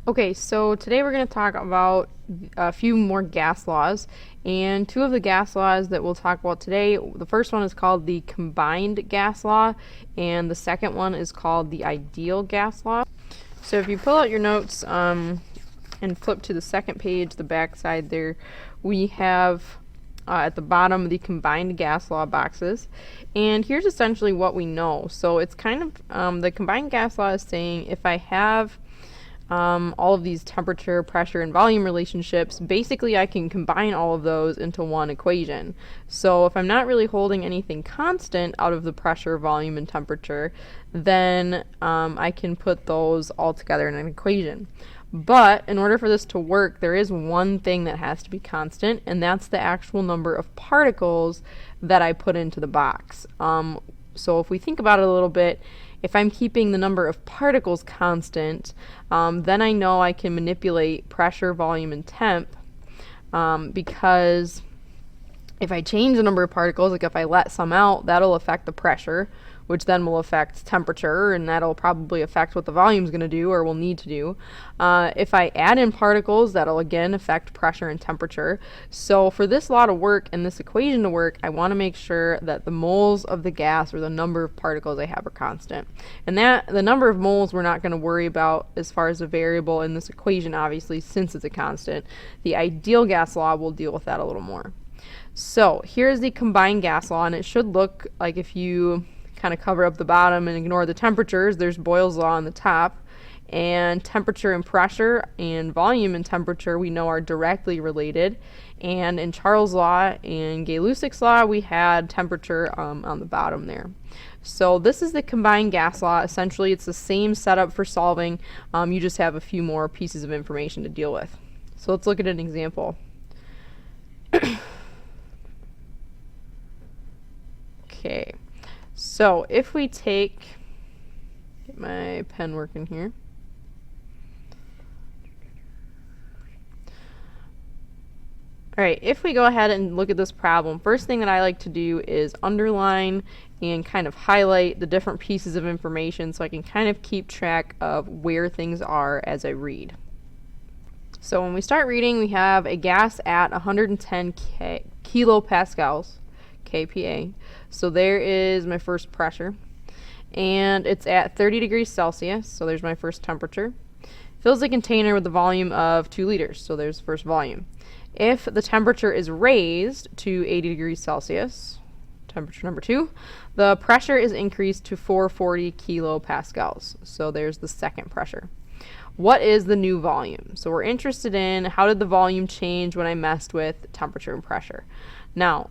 Okay, so today we're going to talk about a few more gas laws, and two of the gas laws that we'll talk about today. The first one is called the combined gas law, and the second one is called the ideal gas law. So if you pull out your notes and flip to the second page, the back side there, we have at the bottom the combined gas law boxes. And here's essentially what we know. So it's kind of the combined gas law is saying if I have all of these temperature, pressure, and volume relationships, basically I can combine all of those into one equation. So if I'm not really holding anything constant out of the pressure, volume, and temperature, then I can put those all together in an equation. But in order for this to work, there is one thing that has to be constant, and that's the actual number of particles that I put into the box. So if we think about it a little bit, if I'm keeping the number of particles constant, then I know I can manipulate pressure, volume, and temp, because if I change the number of particles, like if I let some out, that'll affect the pressure, which then will affect temperature, and that'll probably affect what the volume's going to do or will need to do. If I add in particles, that'll again affect pressure and temperature. So for this law to work and this equation to work, I want to make sure that the moles of the gas or the number of particles I have are constant. And that the number of moles we're not going to worry about as far as a variable in this equation, obviously, since it's a constant. The ideal gas law will deal with that a little more. So here's the combined gas law, and it should look like, if you kind of cover up the bottom and ignore the temperatures, there's Boyle's law on the top, and temperature and pressure and volume and temperature we know are directly related. And in Charles' law and Gay-Lussac's law, we had temperature on the bottom there. So this is the combined gas law. Essentially, it's the same setup for solving. You just have a few more pieces of information to deal with. So let's look at an example. Okay, so if we get my pen working here. All right, if we go ahead and look at this problem, first thing that I like to do is underline and kind of highlight the different pieces of information so I can kind of keep track of where things are as I read. So when we start reading, we have a gas at 110 kilopascals, kPa. So there is my first pressure, and it's at 30 degrees Celsius, so there's my first temperature. Fills the container with a volume of 2 liters, so there's the first volume. If the temperature is raised to 80 degrees Celsius, temperature number 2, the pressure is increased to 440 kilopascals, so there's the second pressure. What is the new volume? So we're interested in how did the volume change when I messed with temperature and pressure. Now,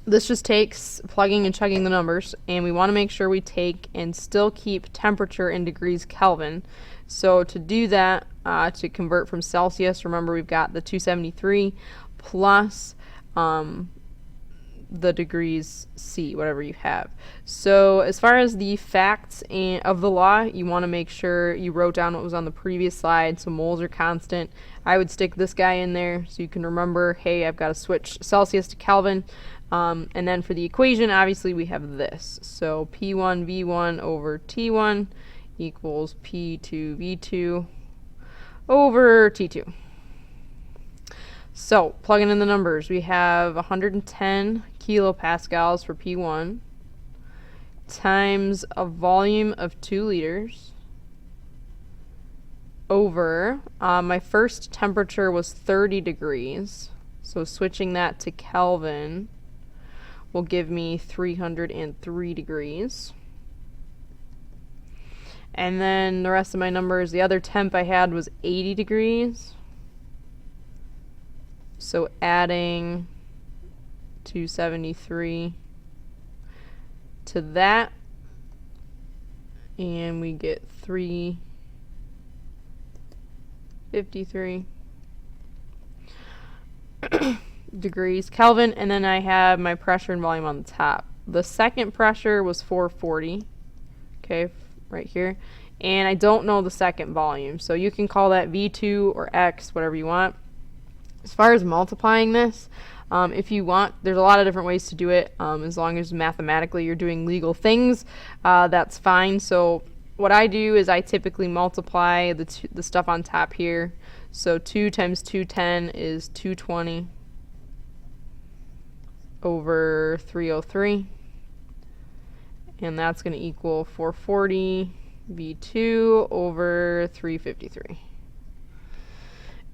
this just takes plugging and chugging the numbers, and we want to make sure we take and still keep temperature in degrees Kelvin. So to do that, to convert from Celsius, remember we've got the 273 plus the degrees C, whatever you have. So as far as the facts of the law, you want to make sure you wrote down what was on the previous slide. So moles are constant. I would stick this guy in there so you can remember, hey, I've got to switch Celsius to Kelvin. And then for the equation, obviously we have this. So P1V1 over T1 equals P2V2 over T2. So plugging in the numbers, we have 110 kilopascals for P1 times a volume of 2 liters over, my first temperature was 30 degrees, so switching that to Kelvin will give me 303 degrees. And then the rest of my numbers, the other temp I had was 80 degrees. So adding 273 to that, and we get 353 degrees Kelvin, and then I have my pressure and volume on the top. The second pressure was 440, okay, right here, and I don't know the second volume, so you can call that V2 or X, whatever you want. As far as multiplying this, if you want, there's a lot of different ways to do it. As long as mathematically you're doing legal things, that's fine. So what I do is I typically multiply the stuff on top here. So 2 times 210 is 220 over 303. And that's going to equal 440 V2 over 353.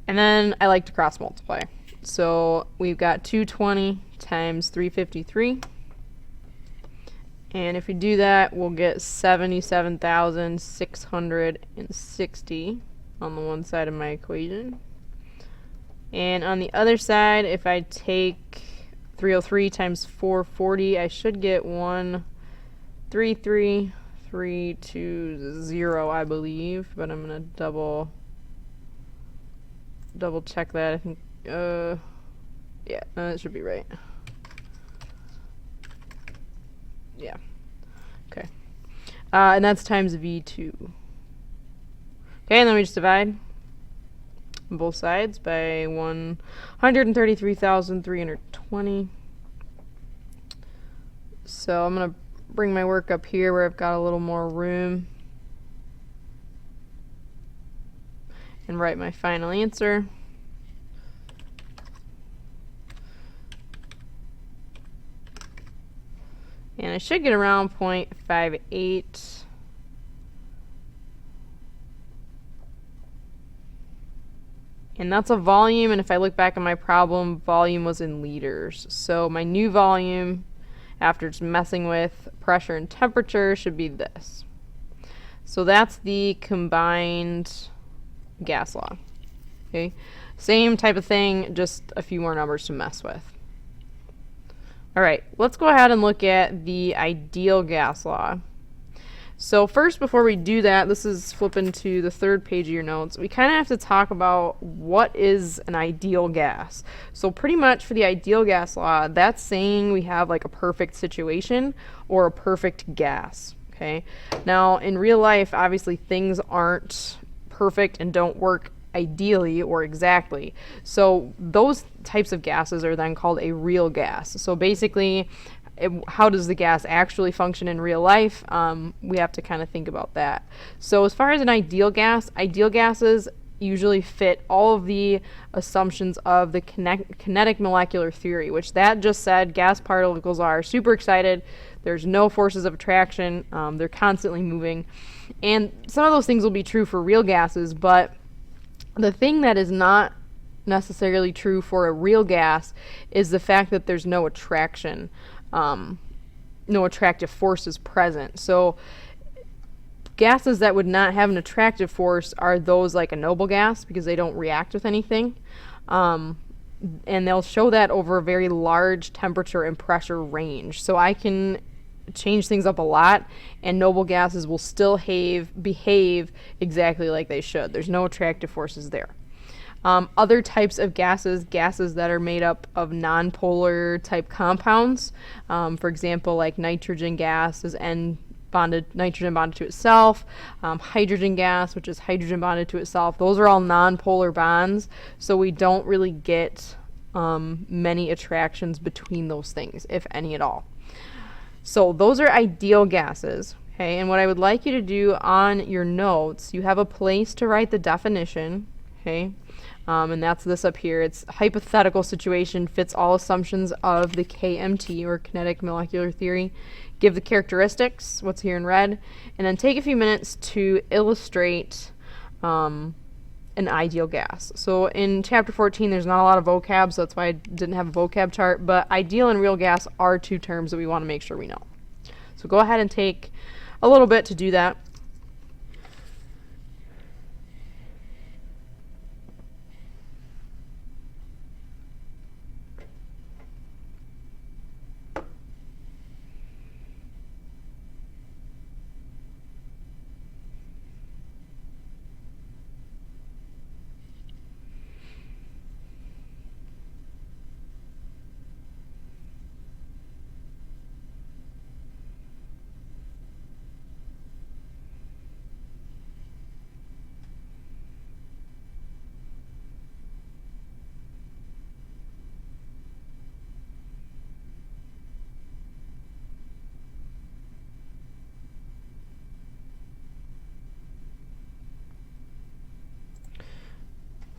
And then I like to cross multiply. So we've got 220 times 353. And if we do that, we'll get 77,660 on the one side of my equation. And on the other side, if I take 303 times 440, I should get 133,320, I believe. But I'm going to double check that. I think, yeah, no, that should be right. Yeah. Okay. And that's times V2. Okay, and then we just divide both sides by 133,320. So I'm going to bring my work up here where I've got a little more room and write my final answer. And I should get around 0.58. And that's a volume, and if I look back at my problem, volume was in liters. So my new volume, after just messing with pressure and temperature, should be this. So that's the combined gas law. Okay, same type of thing, just a few more numbers to mess with. All right, let's go ahead and look at the ideal gas law. So first, before we do that, this is flipping to the third page of your notes. We kind of have to talk about what is an ideal gas. So pretty much for the ideal gas law, that's saying we have like a perfect situation or a perfect gas. Okay. Now in real life, obviously things aren't perfect and don't work ideally or exactly. So those types of gases are then called a real gas. So basically, how does the gas actually function in real life? We have to kind of think about that. So as far as an ideal gas, ideal gases usually fit all of the assumptions of the kinetic molecular theory, which that just said gas particles are super excited. There's no forces of attraction. They're constantly moving. And some of those things will be true for real gases, but the thing that is not necessarily true for a real gas is the fact that there's no attraction. No attractive forces present. So gases that would not have an attractive force are those like a noble gas because they don't react with anything. And they'll show that over a very large temperature and pressure range. So I can change things up a lot and noble gases will still behave exactly like they should. There's no attractive forces there. Other types of gases that are made up of nonpolar type compounds, for example, like nitrogen gas is nitrogen bonded to itself, hydrogen gas, which is hydrogen bonded to itself. Those are all nonpolar bonds, so we don't really get many attractions between those things, if any at all. So those are ideal gases. Okay, and what I would like you to do on your notes, you have a place to write the definition. Okay. And that's this up here. It's hypothetical situation, fits all assumptions of the KMT, or kinetic molecular theory. Give the characteristics, what's here in red, and then take a few minutes to illustrate an ideal gas. So in chapter 14, there's not a lot of vocab, so that's why I didn't have a vocab chart, but ideal and real gas are two terms that we want to make sure we know. So go ahead and take a little bit to do that.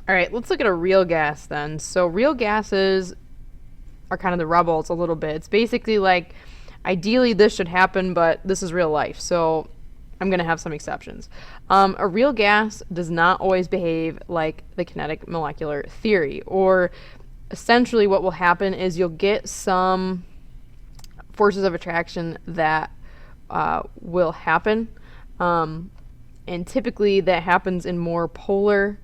All right, let's look at a real gas then. So real gases are kind of the rebels a little bit. It's basically like, ideally this should happen, but this is real life, so I'm going to have some exceptions. A real gas does not always behave like the kinetic molecular theory, or essentially what will happen is you'll get some forces of attraction that will happen, and typically that happens in more polar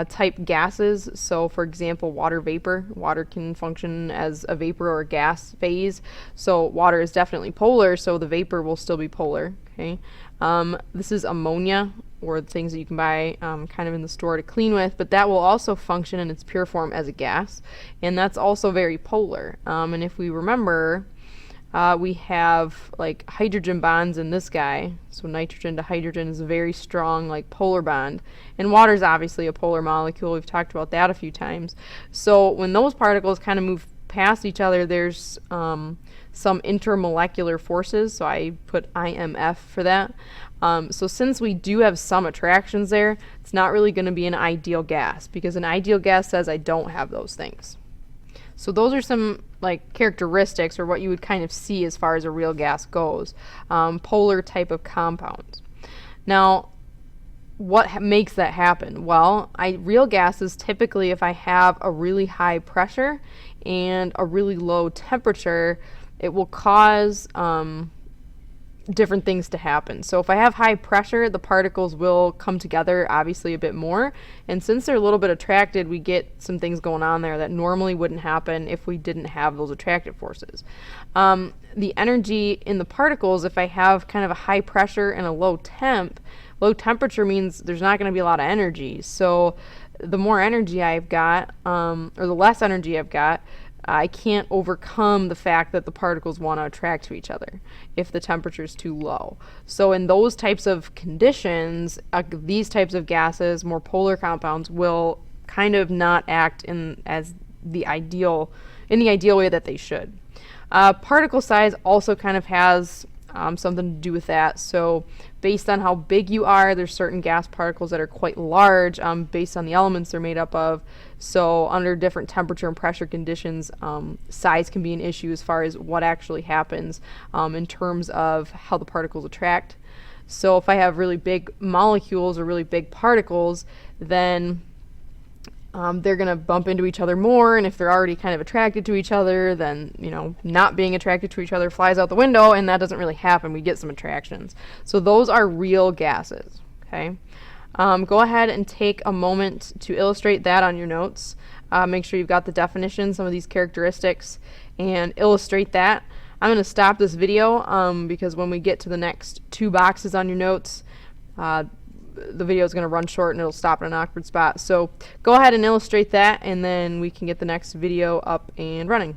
type gases. So for example, water vapor. Water can function as a vapor or a gas phase. So water is definitely polar, so the vapor will still be polar. Okay. This is ammonia, or things that you can buy kind of in the store to clean with, but that will also function in its pure form as a gas, and that's also very polar. And if we remember, we have like hydrogen bonds in this guy. So nitrogen to hydrogen is a very strong like polar bond. And water is obviously a polar molecule. We've talked about that a few times. So when those particles kind of move past each other, there's some intermolecular forces. So I put IMF for that. So since we do have some attractions there, it's not really going to be an ideal gas, because an ideal gas says I don't have those things. So those are some like characteristics, or what you would kind of see as far as a real gas goes. Polar type of compounds. Now, what makes that happen? Well, real gases typically, if I have a really high pressure and a really low temperature, it will cause different things to happen. So if I have high pressure, the particles will come together obviously a bit more, and since they're a little bit attracted, we get some things going on there that normally wouldn't happen if we didn't have those attractive forces. The energy in the particles, if I have kind of a high pressure and a low temperature means there's not going to be a lot of energy. So the more energy I've got, or the less energy I've got, I can't overcome the fact that the particles want to attract to each other if the temperature is too low. So in those types of conditions, these types of gases, more polar compounds, will kind of not act in the ideal way that they should. Particle size also kind of has something to do with that. So based on how big you are, there's certain gas particles that are quite large based on the elements they're made up of. So under different temperature and pressure conditions, size can be an issue as far as what actually happens in terms of how the particles attract. So if I have really big molecules or really big particles, then they're going to bump into each other more, and if they're already kind of attracted to each other, then, not being attracted to each other flies out the window, and that doesn't really happen. We get some attractions. So those are real gases, okay? Go ahead and take a moment to illustrate that on your notes. Make sure you've got the definition, some of these characteristics, and illustrate that. I'm going to stop this video because when we get to the next 2 boxes on your notes, the video is going to run short and it'll stop at an awkward spot. So go ahead and illustrate that, and then we can get the next video up and running.